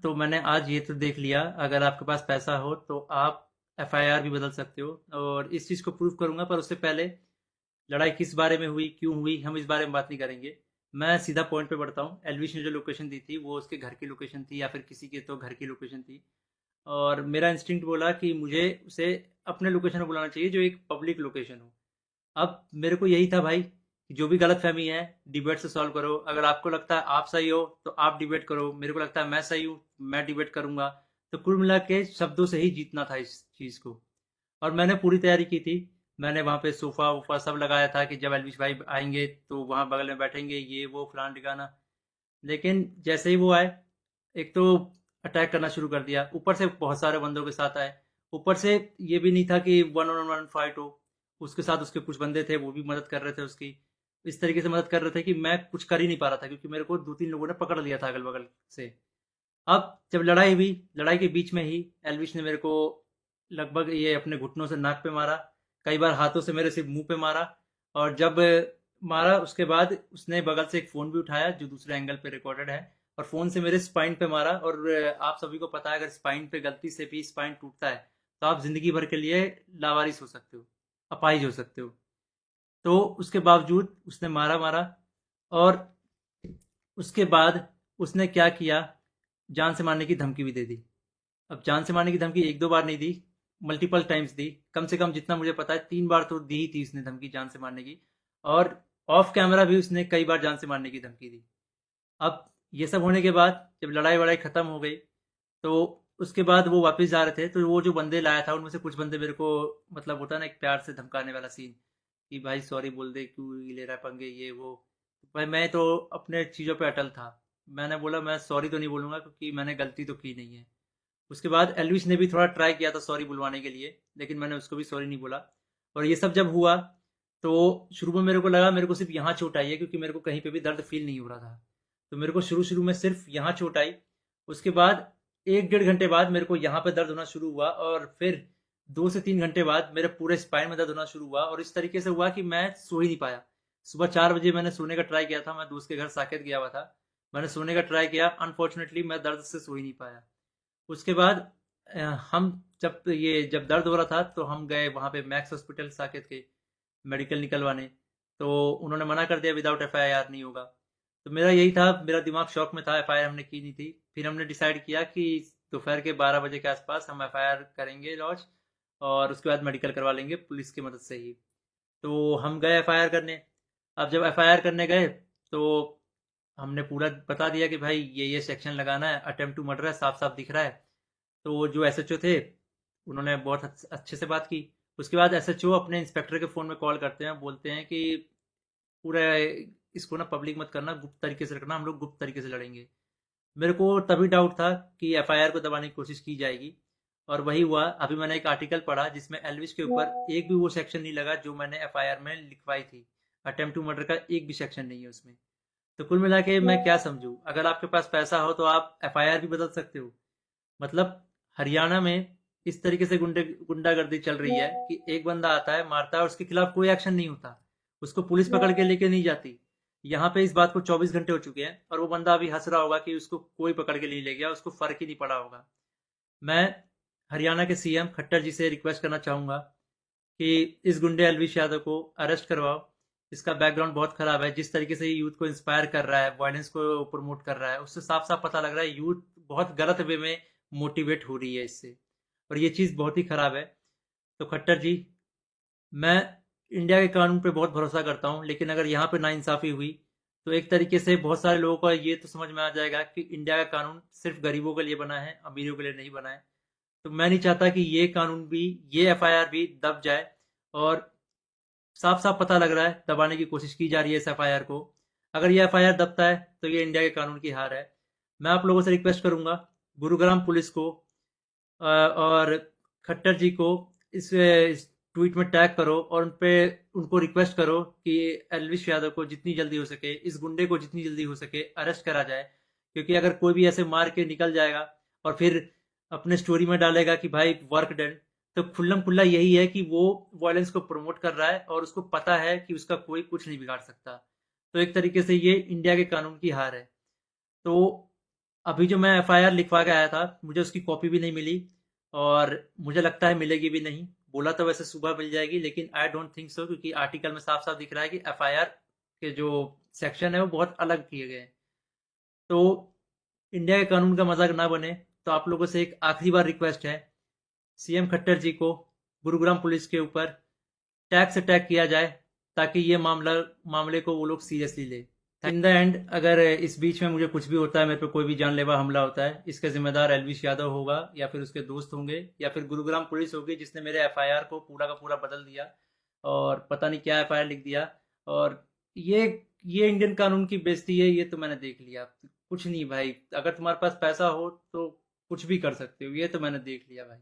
तो मैंने आज ये तो देख लिया, अगर आपके पास पैसा हो तो आप एफआईआर भी बदल सकते हो, और इस चीज़ को प्रूव करूंगा। पर उससे पहले लड़ाई किस बारे में हुई, क्यों हुई, हम इस बारे में बात नहीं करेंगे। मैं सीधा पॉइंट पे बढ़ता हूँ। एलविश ने जो लोकेशन दी थी वो उसके घर की लोकेशन थी, या फिर किसी के तो घर की लोकेशन थी। और मेरा इंस्टिंक्ट बोला कि मुझे उसे अपने लोकेशन में बुलाना चाहिए, जो एक पब्लिक लोकेशन हो। अब मेरे को यही था भाई कि जो भी गलतफहमी है डिबेट से सॉल्व करो। अगर आपको लगता है आप सही हो तो आप डिबेट करो, मेरे को लगता है मैं सही हूँ, मैं डिबेट करूंगा। तो कुल मिला के शब्दों से ही जीतना था इस चीज को। और मैंने पूरी तैयारी की थी। मैंने वहाँ पे सोफा वोफा सब लगाया था कि जब एलविश भाई आएंगे तो वहाँ बगल में बैठेंगे, ये वो फलाना ठिकाना। लेकिन जैसे ही वो आए, एक तो अटैक करना शुरू कर दिया, ऊपर से बहुत सारे बंदों के साथ आए। ऊपर से ये भी नहीं था कि वन ऑन वन फाइट हो, उसके साथ उसके कुछ बंदे थे, वो भी मदद कर रहे थे उसकी। इस तरीके से मदद कर रहे थे कि मैं कुछ कर ही नहीं पा रहा था, क्योंकि मेरे को दो तीन लोगों ने पकड़ लिया था अगल बगल से। अब जब लड़ाई हुई, लड़ाई के बीच में ही एलविश ने मेरे को लगभग ये अपने घुटनों से नाक पे मारा, कई बार हाथों से मेरे सिर्फ मुंह पे मारा। और जब मारा उसके बाद उसने बगल से एक फ़ोन भी उठाया जो दूसरे एंगल पे रिकॉर्डेड है, और फ़ोन से मेरे स्पाइन पे मारा। और आप सभी को पता है, अगर स्पाइन पे गलती से भी स्पाइन टूटता है तो आप ज़िंदगी भर के लिए लावारिस हो सकते हो, अपाहिज हो सकते हो। तो उसके बावजूद उसने मारा मारा। और उसके बाद उसने क्या किया, जान से मारने की धमकी भी दे दी। अब जान से मारने की धमकी एक दो बार नहीं दी, मल्टीपल टाइम्स दी। कम से कम जितना मुझे पता है 3 बार तो दी ही थी उसने धमकी जान से मारने की। और ऑफ कैमरा भी उसने कई बार जान से मारने की धमकी दी। अब ये सब होने के बाद जब लड़ाई वड़ाई खत्म हो गई, तो उसके बाद वो वापस जा रहे थे, तो वो जो बंदे लाया था उनमें से कुछ बंदे मेरे को, मतलब होता है ना एक प्यार से धमकाने वाला सीन, कि भाई सॉरी बोल दे, क्यों ले रहा है पंगे, ये वो। भाई मैं तो अपने चीज़ों पे अटल था। मैंने बोला मैं सॉरी तो नहीं बोलूँगा, क्योंकि मैंने गलती तो की नहीं है। उसके बाद एल्विश ने भी थोड़ा ट्राई किया था सॉरी बुलवाने के लिए, लेकिन मैंने उसको भी सॉरी नहीं बोला। और ये सब जब हुआ, तो शुरू में मेरे को लगा मेरे को सिर्फ यहाँ चोट आई है, क्योंकि मेरे को कहीं पे भी दर्द फील नहीं हो रहा था। तो मेरे को शुरू शुरू में सिर्फ यहाँ चोट आई। उसके बाद एक डेढ़ घंटे बाद मेरे को यहाँ पे दर्द होना शुरू हुआ, और फिर 2 से 3 घंटे बाद मेरे पूरे स्पाइन में दर्द होना शुरू हुआ। और इस तरीके से हुआ कि मैं सो ही नहीं पाया। सुबह 4 बजे मैंने सोने का ट्राई किया था, मैं दोस्त के घर साकेत गया हुआ था। मैंने सोने का ट्राई किया, अनफॉर्चुनेटली मैं दर्द से सो ही नहीं पाया। उसके बाद हम जब दर्द हो रहा था तो हम गए वहाँ पे मैक्स हॉस्पिटल साकेत के, मेडिकल निकलवाने। तो उन्होंने मना कर दिया, विदाउट एफआईआर नहीं होगा। तो मेरा यही था, मेरा दिमाग शॉक में था, एफआईआर हमने की नहीं थी। फिर हमने डिसाइड किया कि दोपहर के 12 बजे के आसपास हम एफआईआर करेंगे लॉन्च, और उसके बाद मेडिकल करवा लेंगे पुलिस की मदद से ही। तो हम गए एफआईआर करने। अब जब एफआईआर करने गए, तो हमने पूरा बता दिया कि भाई ये सेक्शन लगाना है, अटेम्प्ट टू मर्डर है, साफ साफ दिख रहा है। तो वो जो एसएचओ थे, उन्होंने बहुत अच्छे से बात की। उसके बाद एसएचओ अपने इंस्पेक्टर के फ़ोन में कॉल करते हैं, बोलते हैं कि पूरा इसको ना पब्लिक मत करना, गुप्त तरीके से रखना, हम लोग गुप्त तरीके से लड़ेंगे। मेरे को तभी डाउट था कि एफआईआर को दबाने की कोशिश की जाएगी। और वही हुआ। अभी मैंने एक आर्टिकल पढ़ा जिसमें एल्विश के ऊपर एक भी वो सेक्शन नहीं लगा जो मैंने एफआईआर में लिखवाई थी। अटेम्प्ट टू मर्डर का एक भी सेक्शन नहीं है उसमें। तो कुल मिला के मैं क्या समझूं, अगर आपके पास पैसा हो तो आप एफआईआर भी बदल सकते हो। मतलब हरियाणा में इस तरीके से गुंडागर्दी चल रही है कि एक बंदा आता है, मारता है, और उसके खिलाफ कोई एक्शन नहीं होता, उसको पुलिस पकड़ के लेके नहीं जाती। यहाँ पे इस बात को 24 घंटे हो चुके हैं, और वो बंदा अभी हंस रहा होगा कि उसको कोई पकड़ के नहीं ले गया, उसको फर्क ही नहीं पड़ा होगा। मैं हरियाणा के सीएम खट्टर जी से रिक्वेस्ट करना चाहूंगा कि इस गुंडे अलविश यादव को अरेस्ट करवाओ। इसका बैकग्राउंड बहुत खराब है, जिस तरीके से ये यूथ को इंस्पायर कर रहा है, वायलेंस को प्रमोट कर रहा है, उससे साफ साफ पता लग रहा है यूथ बहुत गलत वे में मोटिवेट हो रही है इससे। और ये चीज़ बहुत ही खराब है। तो खट्टर जी, मैं इंडिया के कानून पे बहुत भरोसा करता हूँ, लेकिन अगर यहाँ पे नाइंसाफ़ी हुई तो एक तरीके से बहुत सारे लोगों को ये तो समझ में आ जाएगा कि इंडिया का कानून सिर्फ गरीबों के लिए बना है, अमीरों के लिए नहीं बना है। तो मैं नहीं चाहता कि ये कानून भी, ये एफआईआर भी दब जाए। और साफ साफ पता लग रहा है दबाने की कोशिश की जा रही है इस एफआईआर को। अगर ये एफआईआर दबता है तो ये इंडिया के कानून की हार है। मैं आप लोगों से रिक्वेस्ट करूंगा, गुरुग्राम पुलिस को और खट्टर जी को इस ट्वीट में टैग करो, और उन पे उनको रिक्वेस्ट करो कि एलविश यादव को जितनी जल्दी हो सके, इस गुंडे को जितनी जल्दी हो सके अरेस्ट करा जाए। क्योंकि अगर कोई भी ऐसे मार के निकल जाएगा और फिर अपने स्टोरी में डालेगा कि भाई वर्क डन, तो खुल्लम खुल्ला यही है कि वो वायलेंस को प्रमोट कर रहा है, और उसको पता है कि उसका कोई कुछ नहीं बिगाड़ सकता। तो एक तरीके से ये इंडिया के कानून की हार है। तो अभी जो मैं एफआईआर लिखवा के आया था, मुझे उसकी कॉपी भी नहीं मिली और मुझे लगता है मिलेगी भी नहीं। बोला तो वैसे सुबह मिल जाएगी, लेकिन आई डोंट थिंक सो, क्योंकि आर्टिकल में साफ साफ दिख रहा है कि एफआईआर के जो सेक्शन है वो बहुत अलग किए गए हैं। तो इंडिया के कानून का मजाक ना बने, तो आप लोगों से एक आखिरी बार रिक्वेस्ट है, सीएम खट्टर जी को गुरुग्राम पुलिस के ऊपर टैक्स अटैक किया जाए, ताकि ये मामले को वो लोग सीरियसली ले। इन द एंड, अगर इस बीच में मुझे कुछ भी होता है, मेरे पे कोई भी जानलेवा हमला होता है, इसका जिम्मेदार एलविश यादव होगा, या फिर उसके दोस्त होंगे, या फिर गुरुग्राम पुलिस होगी जिसने मेरे एफआईआर को पूरा का पूरा बदल दिया और पता नहीं क्या एफआईआर लिख दिया। और ये ये इंडियन कानून की बेइज्जती है, ये तो मैंने देख लिया। कुछ नहीं भाई, अगर तुम्हारे पास पैसा हो तो कुछ भी कर सकते हो, ये तो मैंने देख लिया भाई।